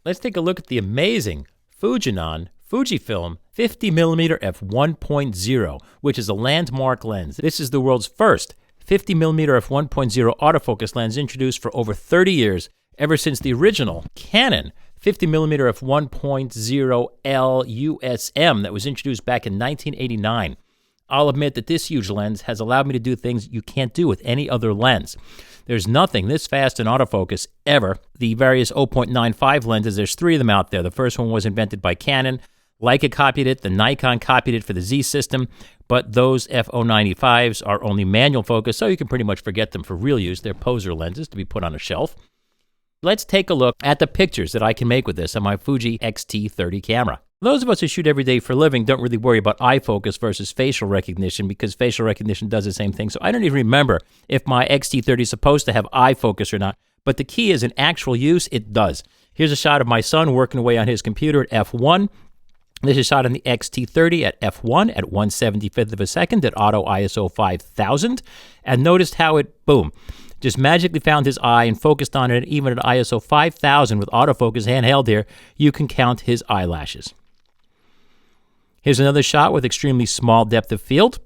Let's take a look at the amazing Fujinon Fujifilm 50mm f1.0, which is a landmark lens. This is the world's first 50mm f1.0 autofocus lens introduced for over 30 years, ever since the original Canon 50mm f1.0 L USM that was introduced back in 1989. I'll admit that this huge lens has allowed me to do things you can't do with any other lens. There's nothing this fast in autofocus ever. The various 0.95 lenses, there's 3 of them out there. The first one was invented by Canon. Leica copied it, the Nikon copied it for the Z system, but those f095s are only manual focus, so you can pretty much forget them for real use. They're poser lenses to be put on a shelf. Let's take a look at the pictures that I can make with this on my Fuji X-T30 camera. Those of us who shoot every day for a living don't really worry about eye focus versus facial recognition because facial recognition does the same thing, so I don't even remember if my X-T30 is supposed to have eye focus or not, but the key is in actual use, it does. Here's a shot of my son working away on his computer at f1. This is shot on the X-T30 at f1 at 1/75th of a second at auto ISO 5000, and noticed how it, boom, just magically found his eye and focused on it. Even at ISO 5000 with autofocus handheld here, you can count his eyelashes. Here's another shot with extremely small depth of field.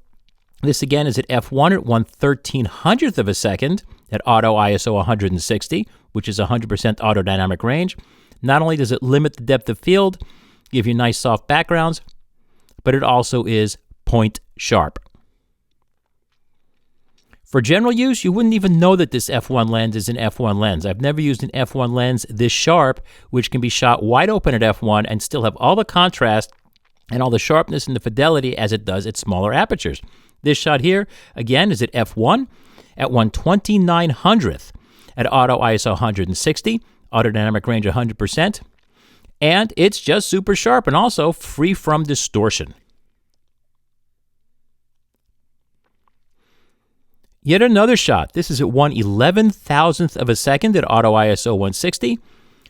This again is at f1 at 1/1300th of a second at auto ISO 160, which is 100% auto dynamic range. Not only does it limit the depth of field, give you nice soft backgrounds, but it also is point sharp. For general use, you wouldn't even know that this f1 lens is an f1 lens. I've never used an f1 lens this sharp, which can be shot wide open at f1 and still have all the contrast and all the sharpness and the fidelity as it does at smaller apertures. This shot here, again, is at f1 at 1/2900th at auto ISO 160, auto dynamic range 100%, and it's just super sharp and also free from distortion. Yet another shot. This is at 1/11,000th of a second at auto ISO 160.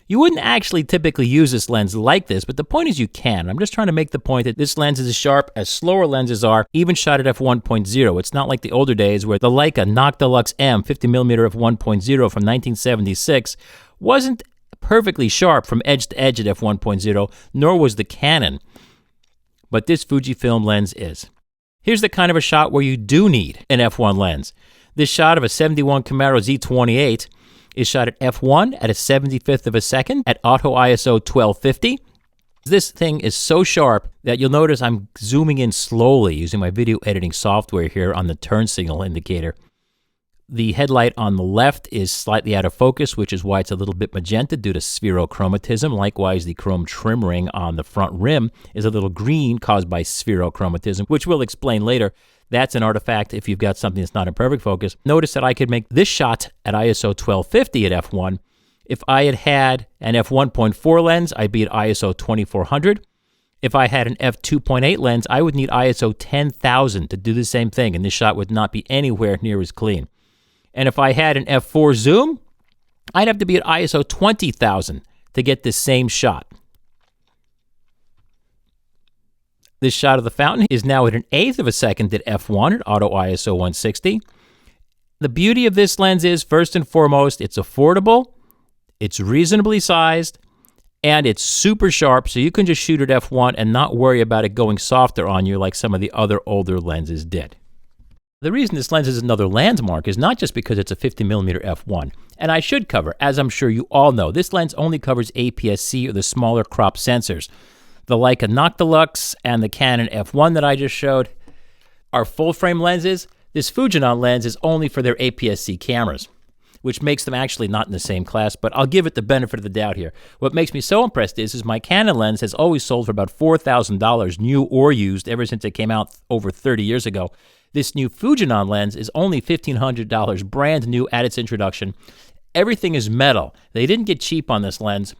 You wouldn't actually typically use this lens like this, but the point is you can. I'm just trying to make the point that this lens is as sharp as slower lenses are, even shot at f1.0. It's not like the older days where the Leica Noctilux M 50mm f1.0 from 1976 wasn't perfectly sharp from edge to edge at f1.0, nor was the Canon. But this Fujifilm lens is. Here's the kind of a shot where you do need an f1 lens. This shot of a 71 Camaro Z28 is shot at f1 at 1/75th of a second at auto ISO 1250. This thing is so sharp that you'll notice I'm zooming in slowly using my video editing software here on the turn signal indicator. The headlight on the left is slightly out of focus, which is why it's a little bit magenta due to spherochromatism. Likewise, the chrome trim ring on the front rim is a little green caused by spherochromatism, which we'll explain later. That's an artifact if you've got something that's not in perfect focus. Notice that I could make this shot at ISO 1250 at f1. If I had had an f1.4 lens, I'd be at ISO 2400. If I had an f2.8 lens, I would need ISO 10,000 to do the same thing, and this shot would not be anywhere near as clean. And if I had an f4 zoom, I'd have to be at ISO 20,000 to get this same shot. This shot of the fountain is now at 1/8 of a second at f1 at auto ISO 160. The beauty of this lens is, first and foremost, it's affordable, it's reasonably sized, and it's super sharp, so you can just shoot at f1 and not worry about it going softer on you like some of the other older lenses did. The reason this lens is another landmark is not just because it's a 50mm f1. And I should cover, as I'm sure you all know, this lens only covers APS-C or the smaller crop sensors. The Leica Noctilux and the Canon f1 that I just showed are full-frame lenses. This Fujinon lens is only for their APS-C cameras, which makes them actually not in the same class, but I'll give it the benefit of the doubt here. What makes me so impressed is my Canon lens has always sold for about $4,000, new or used, ever since it came out over 30 years ago. This new Fujinon lens is only $1,500, brand new at its introduction. Everything is metal. They didn't get cheap on this lens.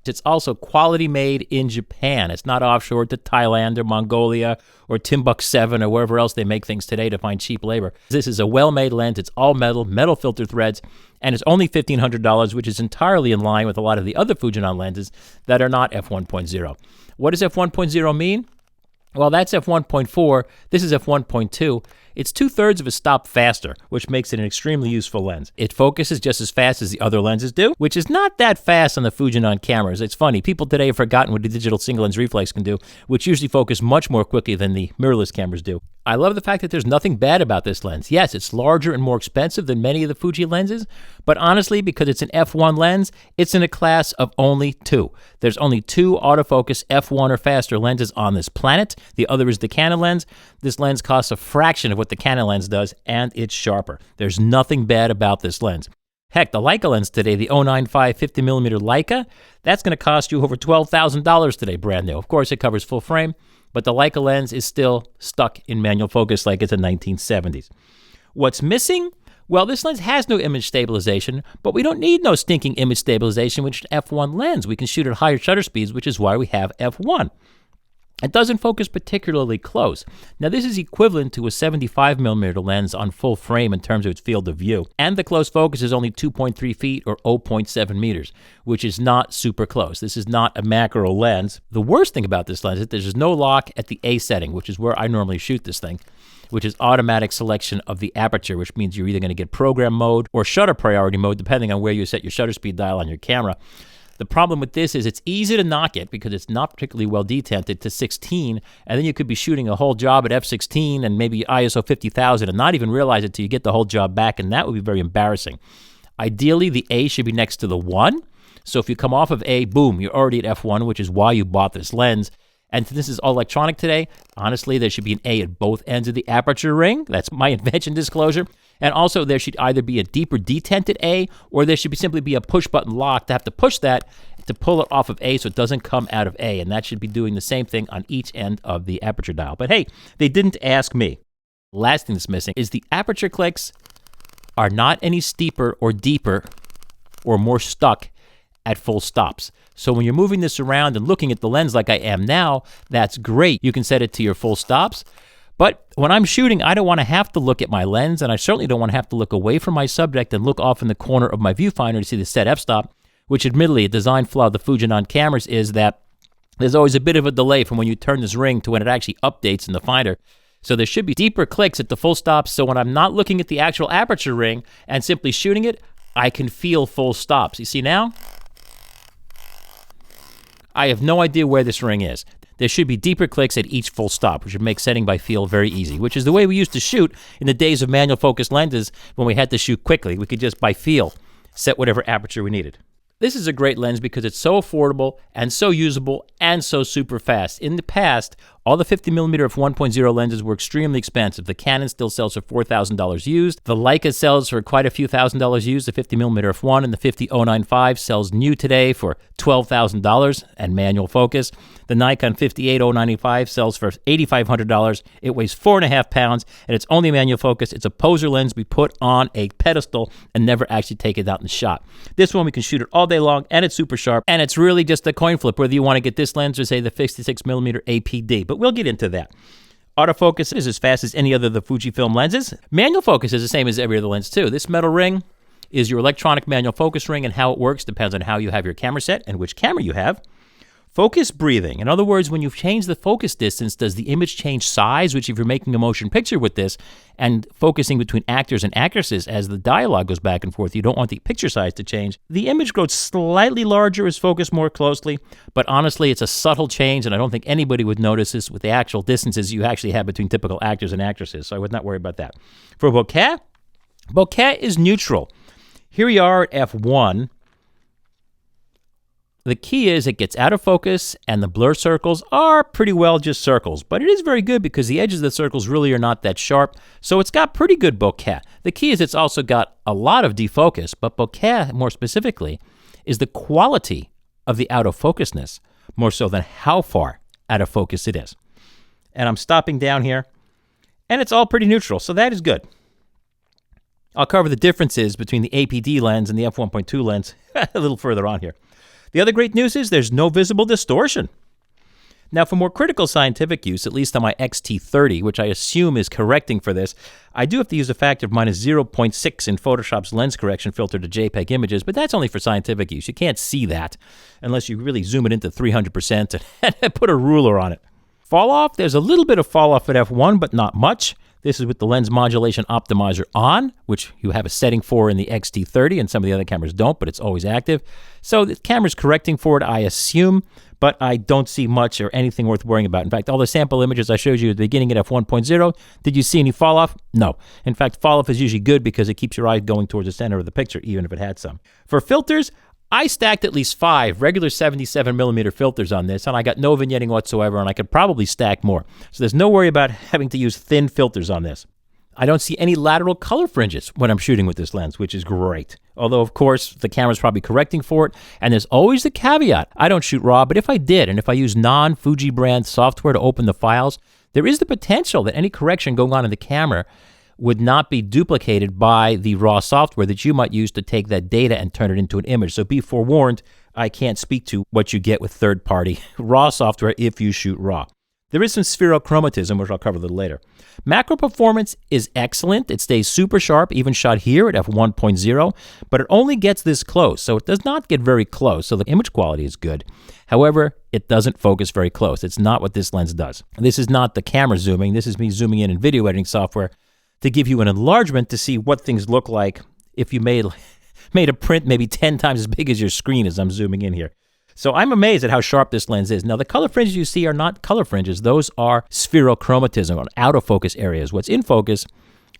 It's also quality made in Japan. It's not offshore to Thailand or Mongolia or Timbuk 7 or wherever else they make things today to find cheap labor. This is a well-made lens. It's all metal, metal filter threads, and it's only $1,500, which is entirely in line with a lot of the other Fujinon lenses that are not f1.0. What does f1.0 mean? Well, that's f1.4. This is f1.2. it's 2/3 of a stop faster, which makes it an extremely useful lens. It focuses just as fast as the other lenses do, which is not that fast on the Fujinon cameras. It's funny, people today have forgotten what the digital single lens reflex can do, which usually focus much more quickly than the mirrorless cameras do. I love the fact that there's nothing bad about this lens. Yes, it's larger and more expensive than many of the Fuji lenses, but honestly, because it's an f1 lens, it's in a class of only two. There's only two autofocus f1 or faster lenses on this planet. The other is the Canon lens. This lens costs a fraction of what the Canon lens does, and it's sharper. There's nothing bad about this lens. Heck, the Leica lens today, the 095 50mm Leica, that's going to cost you over $12,000 today, brand new. Of course, it covers full frame, but the Leica lens is still stuck in manual focus like it's the 1970s. What's missing? Well, this lens has no image stabilization, but we don't need no stinking image stabilization with an f1 lens. We can shoot at higher shutter speeds, which is why we have f1. It doesn't focus particularly close. Now, this is equivalent to a 75mm lens on full frame in terms of its field of view. And the close focus is only 2.3 feet or 0.7 meters, which is not super close. This is not a macro lens. The worst thing about this lens is there's no lock at the A setting, which is where I normally shoot this thing, which is automatic selection of the aperture, which means you're either going to get program mode or shutter priority mode, depending on where you set your shutter speed dial on your camera. The problem with this is it's easy to knock it because it's not particularly well detented to 16, and then you could be shooting a whole job at f16 and maybe ISO 50,000 and not even realize it till you get the whole job back, and that would be very embarrassing. Ideally, the A should be next to the 1, so if you come off of A, boom, you're already at f1, which is why you bought this lens. And this is all electronic today. Honestly, there should be an A at both ends of the aperture ring. That's my invention disclosure. And also, there should either be a deeper detented A, or there should simply be a push-button lock to have to push that to pull it off of A so it doesn't come out of A. And that should be doing the same thing on each end of the aperture dial. But hey, they didn't ask me. Last thing that's missing is the aperture clicks are not any steeper or deeper or more stuck at full stops. So when you're moving this around and looking at the lens like I am now, that's great. You can set it to your full stops. But when I'm shooting, I don't want to have to look at my lens, and I certainly don't want to have to look away from my subject and look off in the corner of my viewfinder to see the set f-stop, which admittedly a design flaw of the Fujinon cameras is that there's always a bit of a delay from when you turn this ring to when it actually updates in the finder. So there should be deeper clicks at the full stops, so when I'm not looking at the actual aperture ring and simply shooting it, I can feel full stops. You see now? I have no idea where this ring is. There should be deeper clicks at each full stop, which would make setting by feel very easy, which is the way we used to shoot in the days of manual focus lenses when we had to shoot quickly. We could just, by feel, set whatever aperture we needed. This is a great lens because it's so affordable and so usable and so super fast. In the past, all the 50mm f1.0 lenses were extremely expensive. The Canon still sells for $4,000 used. The Leica sells for quite a few $1,000s used. The 50mm f1 and the 50-095 sells new today for $12,000 and manual focus. The Nikon 58-095 sells for $8,500. It weighs 4.5 pounds, and it's only manual focus. It's a poser lens we put on a pedestal and never actually take it out in the shot. This one, we can shoot it all day long, and it's super sharp, and it's really just a coin flip whether you want to get this lens or, say, the 56mm APD. But we'll get into that. Autofocus is as fast as any other of the Fujifilm lenses. Manual focus is the same as every other lens, too. This metal ring is your electronic manual focus ring, and how it works depends on how you have your camera set and which camera you have. Focus breathing. In other words, when you change the focus distance, does the image change size, which if you're making a motion picture with this and focusing between actors and actresses as the dialogue goes back and forth, you don't want the picture size to change. The image grows slightly larger as focused more closely, but honestly, it's a subtle change, and I don't think anybody would notice this with the actual distances you actually have between typical actors and actresses, so I would not worry about that. For bokeh, bokeh is neutral. Here we are at f1. The key is it gets out of focus, and the blur circles are pretty well just circles, but it is very good because the edges of the circles really are not that sharp, so it's got pretty good bokeh. The key is it's also got a lot of defocus, but bokeh, more specifically, is the quality of the out of focusness, more so than how far out of focus it is. And I'm stopping down here, and it's all pretty neutral, so that is good. I'll cover the differences between the APD lens and the f1.2 lens a little further on here. The other great news is there's no visible distortion. Now, for more critical scientific use, at least on my XT30, which I assume is correcting for this, I do have to use a factor of -0.6 in Photoshop's lens correction filter to JPEG images, but that's only for scientific use. You can't see that unless you really zoom it into 300% and put a ruler on it. Fall off, there's a little bit of fall off at f1, but not much. This is with the lens modulation optimizer on, which you have a setting for in the X-T30, and some of the other cameras don't, but it's always active. So the camera's correcting for it, I assume, but I don't see much or anything worth worrying about. In fact, all the sample images I showed you at the beginning at f1.0, did you see any fall off? No. In fact, fall off is usually good because it keeps your eye going towards the center of the picture, even if it had some. For filters, I stacked at least 5 regular 77mm filters on this, and I got no vignetting whatsoever, and I could probably stack more. So there's no worry about having to use thin filters on this. I don't see any lateral color fringes when I'm shooting with this lens, which is great. Although, of course, the camera's probably correcting for it, and there's always the caveat. I don't shoot RAW, but if I did, and if I use non-Fuji brand software to open the files, there is the potential that any correction going on in the camera would not be duplicated by the RAW software that you might use to take that data and turn it into an image. So be forewarned, I can't speak to what you get with third-party RAW software if you shoot RAW. There is some spherochromatism, which I'll cover a little later. Macro performance is excellent. It stays super sharp, even shot here at f1.0, but it only gets this close, so it does not get very close, so the image quality is good. However, it doesn't focus very close. It's not what this lens does. This is not the camera zooming. This is me zooming in video editing software to give you an enlargement to see what things look like if you made a print maybe 10 times as big as your screen as I'm zooming in here. So I'm amazed at how sharp this lens is. Now, the color fringes you see are not color fringes. Those are spherochromatism on out of focus areas. What's in focus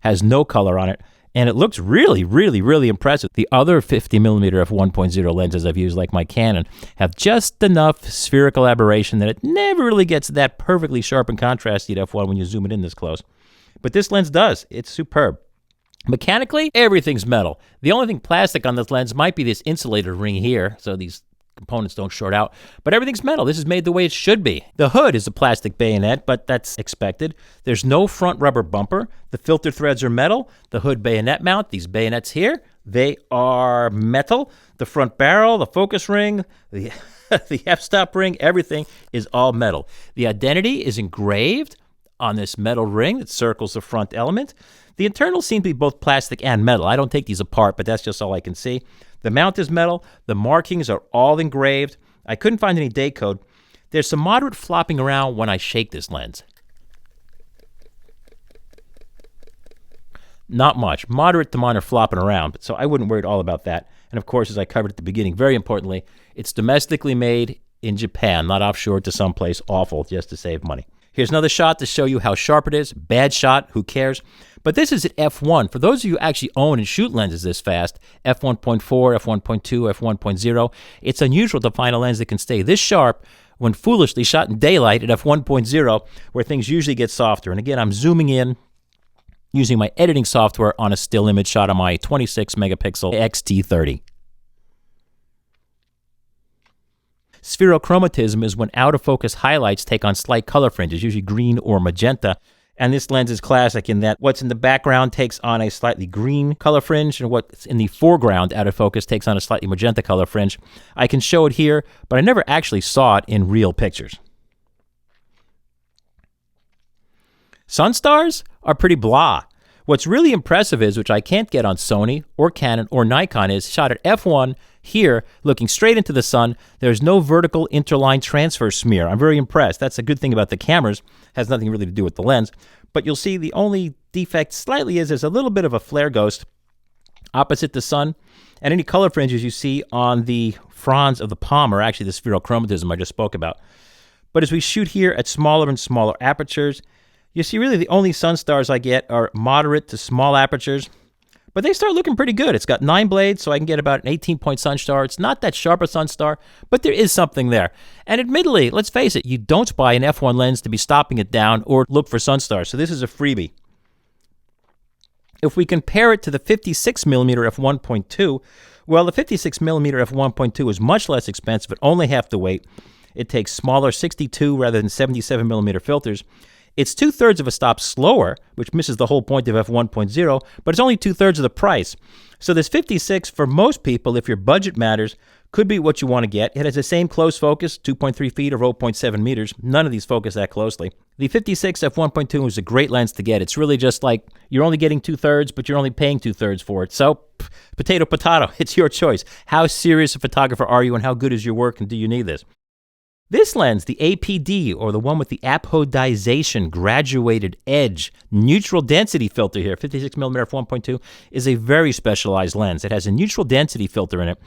has no color on it, and it looks really, really, really impressive. The other 50mm f1.0 lenses I've used, like my Canon, have just enough spherical aberration that it never really gets that perfectly sharp and contrasty at f1 when you zoom it in this close. But this lens does. It's superb. Mechanically, everything's metal. The only thing plastic on this lens might be this insulator ring here, so these components don't short out, but everything's metal. This is made the way it should be. The hood is a plastic bayonet, but that's expected. There's no front rubber bumper. The filter threads are metal. The hood bayonet mount, these bayonets here, they are metal. The front barrel, the focus ring, the f-stop ring, everything is all metal. The identity is engraved on this metal ring that circles the front element. The internals seem to be both plastic and metal. I don't take these apart, but that's just all I can see. The mount is metal. The markings are all engraved. I couldn't find any date code. There's some moderate flopping around when I shake this lens. Not much. Moderate to minor flopping around, so I wouldn't worry at all about that. And of course, as I covered at the beginning, very importantly, it's domestically made in Japan, not offshore to someplace awful just to save money. Here's another shot to show you how sharp it is. Bad shot, who cares? But this is at f1. For those of you who actually own and shoot lenses this fast, f1.4, f1.2, f1.0, it's unusual to find a lens that can stay this sharp when foolishly shot in daylight at f1.0, where things usually get softer. And again, I'm zooming in using my editing software on a still image shot on my 26 megapixel X-T30. Spherochromatism is when out-of-focus highlights take on slight color fringes, usually green or magenta. And this lens is classic in that what's in the background takes on a slightly green color fringe, and what's in the foreground out of focus takes on a slightly magenta color fringe. I can show it here, but I never actually saw it in real pictures. Sunstars are pretty blah. What's really impressive is, which I can't get on Sony or Canon or Nikon, is shot at f1 here, looking straight into the sun. There's no vertical interline transfer smear. I'm very impressed. That's a good thing about the cameras. Has nothing really to do with the lens. But you'll see the only defect slightly is there's a little bit of a flare ghost opposite the sun. And any color fringes you see on the fronds of the palm are actually the spherochromatism I just spoke about. But as we shoot here at smaller and smaller apertures, you see really the only Sunstars I get are moderate to small apertures. But they start looking pretty good. It's got 9 blades, so I can get about an 18-point Sunstar. It's not that sharp a Sunstar, but there is something there. And admittedly, let's face it, you don't buy an f1 lens to be stopping it down or look for Sunstars, so this is a freebie. If we compare it to the 56mm f1.2, well, the 56mm f1.2 is much less expensive at only half the weight. It takes smaller 62 rather than 77mm filters. It's 2/3 of a stop slower, which misses the whole point of f1.0, but it's only 2/3 of the price. So this 56, for most people, if your budget matters, could be what you want to get. It has the same close focus, 2.3 feet or 0.7 meters. None of these focus that closely. The 56 f1.2 is a great lens to get. It's really just like you're only getting 2/3, but you're only paying 2/3 for it. So, potato, potato, it's your choice. How serious a photographer are you, and how good is your work, and do you need this? This lens, the APD, or the one with the apodization graduated edge neutral density filter here, 56mm f1.2, is a very specialized lens. It has a neutral density filter in it,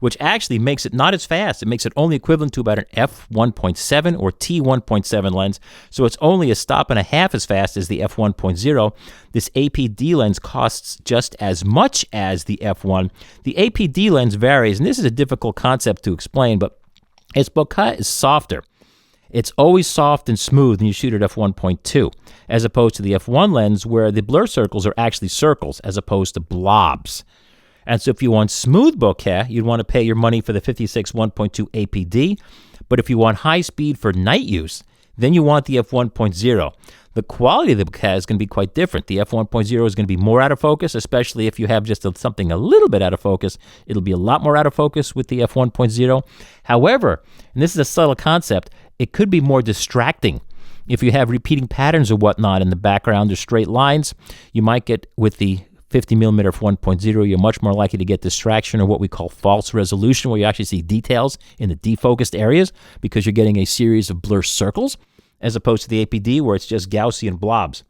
which actually makes it not as fast. It makes it only equivalent to about an f1.7 or t1.7 lens, so it's only a stop and a half as fast as the f1.0. This APD lens costs just as much as the f1. The APD lens varies, and this is a difficult concept to explain, but its bokeh is softer. It's always soft and smooth when you shoot at f1.2, as opposed to the f1 lens where the blur circles are actually circles as opposed to blobs. And so if you want smooth bokeh, you'd want to pay your money for the 56 1.2 APD. But if you want high speed for night use, then you want the f1.0. The quality of the bokeh is going to be quite different. The f1.0 is going to be more out of focus, especially if you have just something a little bit out of focus. It'll be a lot more out of focus with the f1.0. However, and this is a subtle concept, it could be more distracting. If you have repeating patterns or whatnot in the background or straight lines, you might get with the 50mm f1.0, you're much more likely to get distraction or what we call false resolution, where you actually see details in the defocused areas because you're getting a series of blur circles, as opposed to the APD where it's just Gaussian blobs.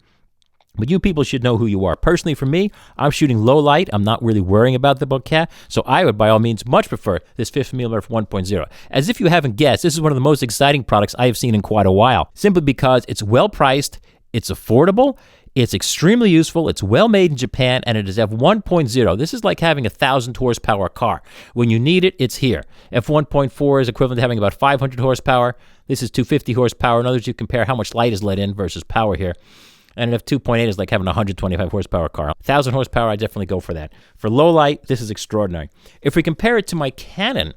But you people should know who you are. Personally, for me, I'm shooting low light. I'm not really worrying about the bokeh, so I would, by all means, much prefer this 50mm f1.0. As if you haven't guessed, this is one of the most exciting products I have seen in quite a while, simply because it's well priced, it's affordable, it's extremely useful, it's well made in Japan, and it is f1.0. This is like having a 1,000 horsepower car. When you need it, it's here. f1.4 is equivalent to having about 500 horsepower. This is 250 horsepower. In other words, you compare how much light is let in versus power here. And an f2.8 is like having a 125 horsepower car. 1,000 horsepower, I definitely go for that. For low light, this is extraordinary. If we compare it to my Canon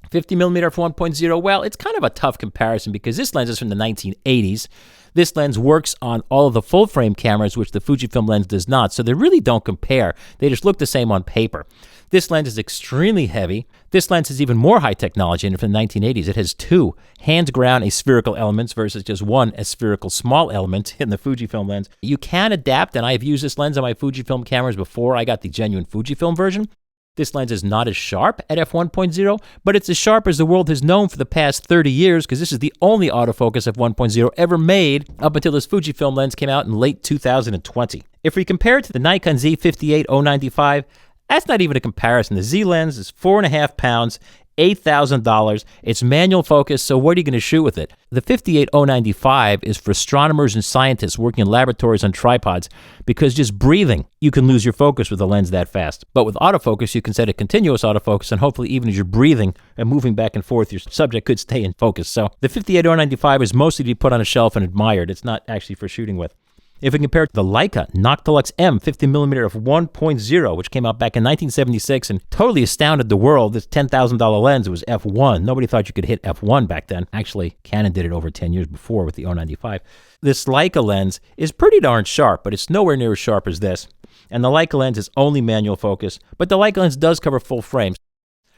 50mm f1.0, well, it's kind of a tough comparison because this lens is from the 1980s. This lens works on all of the full-frame cameras, which the Fujifilm lens does not, so they really don't compare. They just look the same on paper. This lens is extremely heavy. This lens has even more high technology in it from the 1980s. It has two hand-ground aspherical elements versus just one aspherical small element in the Fujifilm lens. You can adapt, and I've used this lens on my Fujifilm cameras before I got the genuine Fujifilm version. This lens is not as sharp at f1.0, but it's as sharp as the world has known for the past 30 years because this is the only autofocus f1.0 ever made up until this Fujifilm lens came out in late 2020. If we compare it to the Nikon Z58-095, that's not even a comparison. The Z lens is 4.5 pounds, $8,000. It's manual focus, so what are you going to shoot with it? The 58-095 is for astronomers and scientists working in laboratories on tripods because just breathing, you can lose your focus with a lens that fast. But with autofocus, you can set a continuous autofocus, and hopefully even as you're breathing and moving back and forth, your subject could stay in focus. So the 58-095 is mostly to be put on a shelf and admired. It's not actually for shooting with. If we compare the Leica Noctilux M 50mm f1.0, which came out back in 1976 and totally astounded the world, this $10,000 lens was f1. Nobody thought you could hit f1 back then. Actually, Canon did it over 10 years before with the 095. This Leica lens is pretty darn sharp, but it's nowhere near as sharp as this. And the Leica lens is only manual focus, but the Leica lens does cover full frames.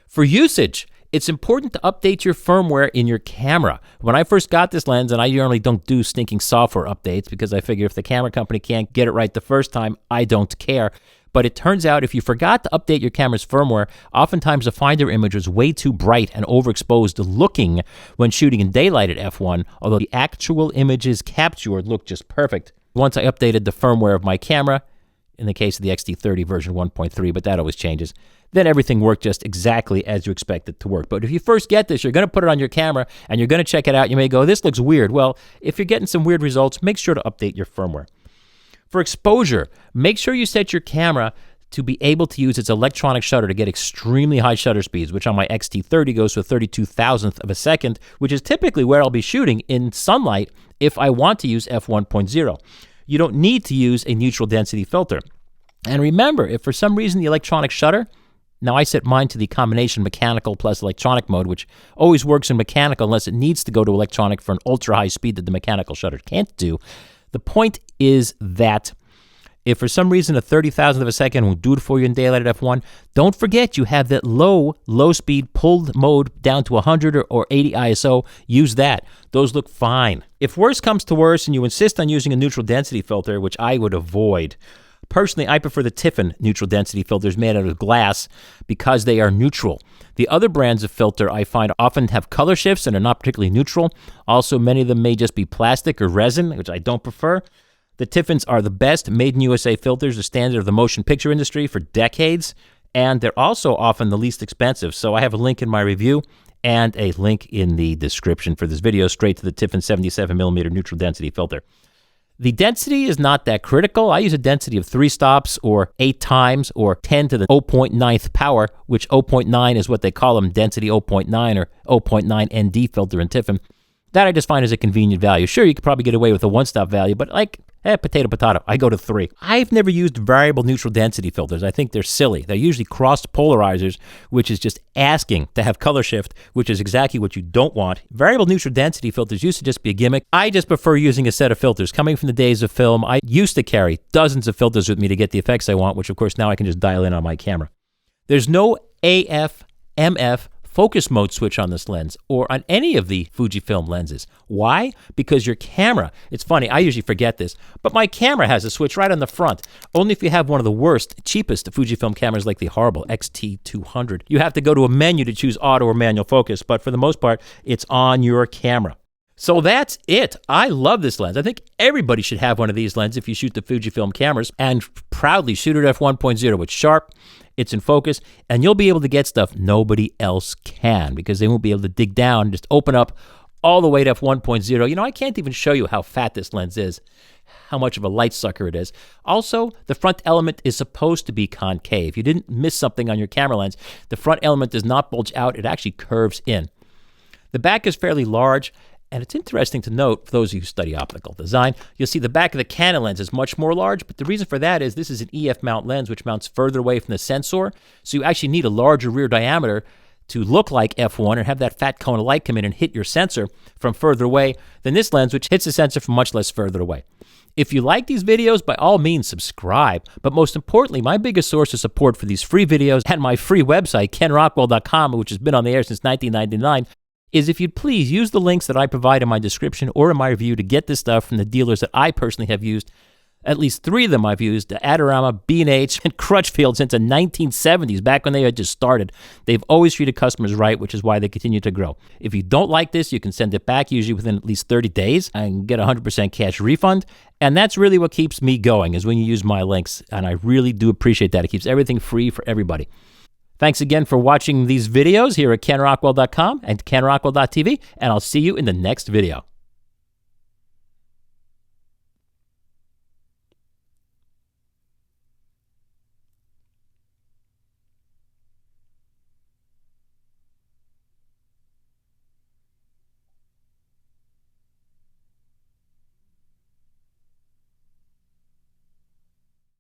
For usage, it's important to update your firmware in your camera. When I first got this lens, and I generally don't do stinking software updates because I figure if the camera company can't get it right the first time, I don't care. But it turns out if you forgot to update your camera's firmware, oftentimes the Finder image was way too bright and overexposed looking when shooting in daylight at f1, although the actual images captured look just perfect. Once I updated the firmware of my camera, in the case of the XT30 version 1.3, but that always changes, then everything worked just exactly as you expect it to work. But if you first get this, you're going to put it on your camera and you're going to check it out. You may go, this looks weird. Well, if you're getting some weird results, make sure to update your firmware. For exposure, make sure you set your camera to be able to use its electronic shutter to get extremely high shutter speeds, which on my XT30 goes to a 32,000th of a second, which is typically where I'll be shooting in sunlight if I want to use f1.0. You don't need to use a neutral density filter. And remember, if for some reason the electronic shutter, now I set mine to the combination mechanical plus electronic mode, which always works in mechanical unless it needs to go to electronic for an ultra high speed that the mechanical shutter can't do. The point is that if for some reason a 30,000th of a second won't do it for you in daylight at f1, don't forget you have that low speed pulled mode down to 100 or 80 ISO. Use that. Those look fine. If worse comes to worse and you insist on using a neutral density filter, which I would avoid, personally, I prefer the Tiffin neutral density filters made out of glass because they are neutral. The other brands of filter I find often have color shifts and are not particularly neutral. Also, many of them may just be plastic or resin, which I don't prefer. The Tiffins are the best made in USA filters, the standard of the motion picture industry for decades, and they're also often the least expensive. So I have a link in my review and a link in the description for this video straight to the Tiffin 77mm neutral density filter. The density is not that critical. I use a density of 3 stops or 8 times or 10 to the 0.9th power, which 0.9 is what they call them, density 0.9 or 0.9 ND filter in Tiffin. That I just find as a convenient value. Sure, you could probably get away with a 1-stop value, but potato, I go to 3. I've never used variable neutral density filters. I think they're silly. They're usually crossed polarizers, which is just asking to have color shift, which is exactly what you don't want. Variable neutral density filters used to just be a gimmick. I just prefer using a set of filters. Coming from the days of film, I used to carry dozens of filters with me to get the effects I want, which of course now I can just dial in on my camera. There's no AF, MF, focus mode switch on this lens or on any of the Fujifilm lenses. Why? Because your camera, it's funny, I usually forget this, but my camera has a switch right on the front. Only if you have one of the worst, cheapest Fujifilm cameras like the horrible X-T200. You have to go to a menu to choose auto or manual focus, but for the most part, it's on your camera. So that's it. I love this lens. I think everybody should have one of these lenses if you shoot the Fujifilm cameras, and proudly shoot it at f1.0. It's sharp, it's in focus, and you'll be able to get stuff nobody else can because they won't be able to dig down and just open up all the way to f1.0. You know, I can't even show you how fat this lens is, how much of a light sucker it is. Also, the front element is supposed to be concave. You didn't miss something on your camera lens. The front element does not bulge out. It actually curves in. The back is fairly large. And it's interesting to note, for those of you who study optical design, you'll see the back of the Canon lens is much more large, but the reason for that is this is an EF mount lens, which mounts further away from the sensor, so you actually need a larger rear diameter to look like f1 and have that fat cone of light come in and hit your sensor from further away than this lens, which hits the sensor from much less further away. If you like these videos, by all means, subscribe. But most importantly, my biggest source of support for these free videos and my free website, kenrockwell.com, which has been on the air since 1999, is if you'd please use the links that I provide in my description or in my review to get this stuff from the dealers that I personally have used. At least 3 of them I've used, Adorama, B&H, and Crutchfield since the 1970s, back when they had just started. They've always treated customers right, which is why they continue to grow. If you don't like this, you can send it back, usually within at least 30 days, and get a 100% cash refund. And that's really what keeps me going, is when you use my links, and I really do appreciate that. It keeps everything free for everybody. Thanks again for watching these videos here at kenrockwell.com and kenrockwell.tv, and I'll see you in the next video.